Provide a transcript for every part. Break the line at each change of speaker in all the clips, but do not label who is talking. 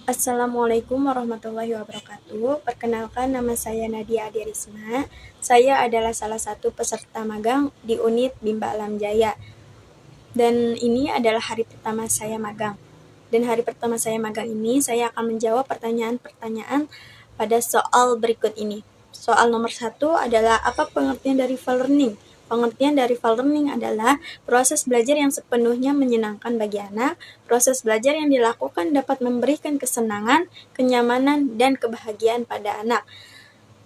Assalamualaikum warahmatullahi wabarakatuh. Perkenalkan, nama saya Nadia Adirisma. Saya adalah salah satu peserta magang di unit Bimba Alam Jaya. Dan ini adalah hari pertama saya magang. Dan hari pertama saya magang ini, saya akan menjawab pertanyaan-pertanyaan pada soal berikut ini. Soal nomor 1 adalah apa pengertian dari file learning? Pengertian dari file learning adalah proses belajar yang sepenuhnya menyenangkan bagi anak. Proses belajar yang dilakukan dapat memberikan kesenangan, kenyamanan, dan kebahagiaan pada anak.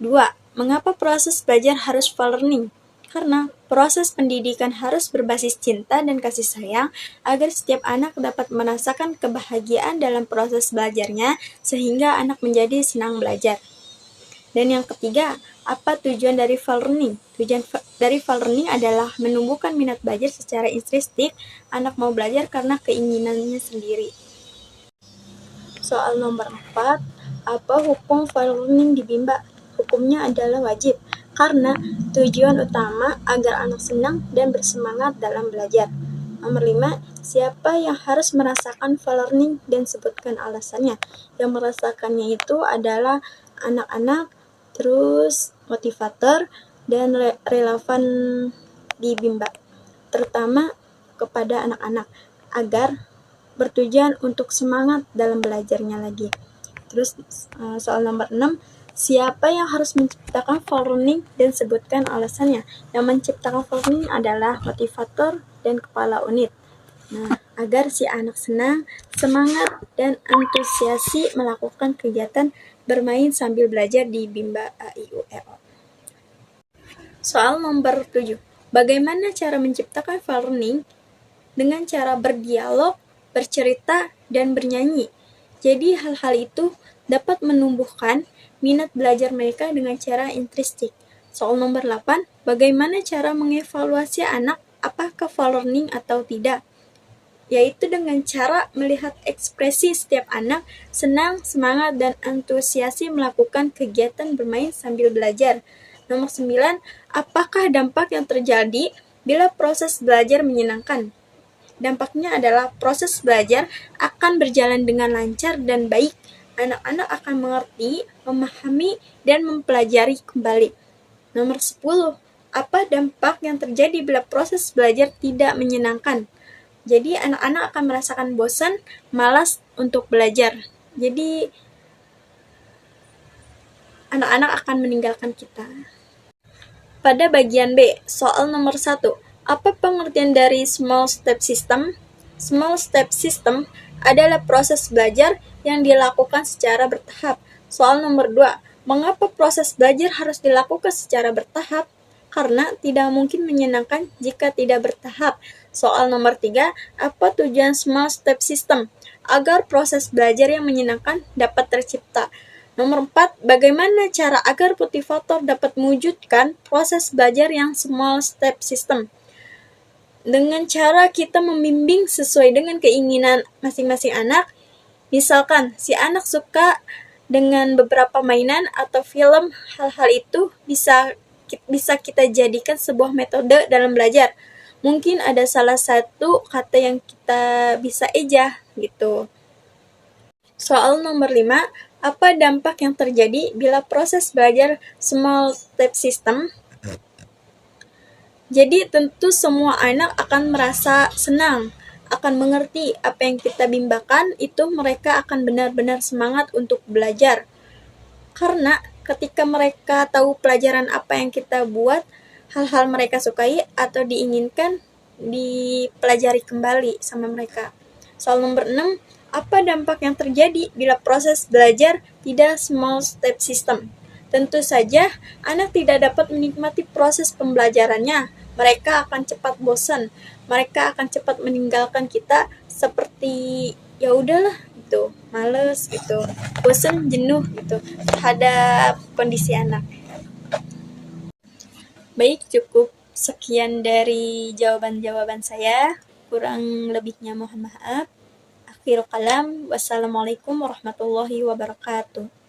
2. Mengapa proses belajar harus file learning? Karena proses pendidikan harus berbasis cinta dan kasih sayang agar setiap anak dapat merasakan kebahagiaan dalam proses belajarnya sehingga anak menjadi senang belajar. Dan yang ketiga, apa tujuan dari file learning? Tujuan dari file learning adalah menumbuhkan minat belajar secara intrinsik. Anak mau belajar karena keinginannya sendiri. Soal nomor 4, apa hukum file learning di Bimba? Hukumnya adalah wajib, karena tujuan utama agar anak senang dan bersemangat dalam belajar. Nomor 5, siapa yang harus merasakan file learning dan sebutkan alasannya? Yang merasakannya itu adalah anak-anak, terus motivator, dan relevan di Bimba, terutama kepada anak-anak, agar bertujuan untuk semangat dalam belajarnya lagi. Terus soal nomor 6, siapa yang harus menciptakan file learning dan sebutkan alasannya? Yang menciptakan file learning adalah motivator dan kepala unit. Nah, agar si anak senang, semangat, dan antusiasi melakukan kegiatan bermain sambil belajar di Bimba A.I.U.E.O. Soal nomor 7, bagaimana cara menciptakan file learning? Dengan cara berdialog, bercerita, dan bernyanyi. Jadi hal-hal itu dapat menumbuhkan minat belajar mereka dengan cara intrinsik. Soal nomor 8, bagaimana cara mengevaluasi anak apakah file learning atau tidak? Yaitu dengan cara melihat ekspresi setiap anak senang, semangat, dan antusiasi melakukan kegiatan bermain sambil belajar. Nomor 9, apakah dampak yang terjadi bila proses belajar menyenangkan? Dampaknya adalah proses belajar akan berjalan dengan lancar dan baik. Anak-anak akan mengerti, memahami, dan mempelajari kembali. Nomor 10, apa dampak yang terjadi bila proses belajar tidak menyenangkan? Jadi anak-anak akan merasakan bosan, malas untuk belajar. Jadi anak-anak akan meninggalkan kita. Pada bagian B, soal nomor 1, apa pengertian dari small step system? Small step system adalah proses belajar yang dilakukan secara bertahap. Soal nomor 2, mengapa proses belajar harus dilakukan secara bertahap? Karena tidak mungkin menyenangkan jika tidak bertahap. Soal nomor 3, apa tujuan small step system? Agar proses belajar yang menyenangkan dapat tercipta. Nomor 4, bagaimana cara agar motivator dapat mewujudkan proses belajar yang small step system? Dengan cara kita membimbing sesuai dengan keinginan masing-masing anak. Misalkan, si anak suka dengan beberapa mainan atau film, hal-hal itu bisa kita jadikan sebuah metode dalam belajar. Mungkin ada salah satu kata yang kita bisa ejah gitu. Soal nomor 5, apa dampak yang terjadi bila proses belajar small step system? Jadi tentu semua anak akan merasa senang, akan mengerti apa yang kita bimbakan, itu mereka akan benar-benar semangat untuk belajar. Karena ketika mereka tahu pelajaran apa yang kita buat, hal-hal mereka sukai atau diinginkan dipelajari kembali sama mereka. Soal nomor 6, apa dampak yang terjadi bila proses belajar tidak small step system? Tentu saja, anak tidak dapat menikmati proses pembelajarannya. Mereka akan cepat bosan. Mereka akan cepat meninggalkan kita seperti ya udahlah gitu, males gitu, bosan, jenuh gitu terhadap kondisi anak. Baik, cukup sekian dari jawaban-jawaban saya. Kurang lebihnya mohon maaf. Akhirul kalam. Wassalamualaikum warahmatullahi wabarakatuh.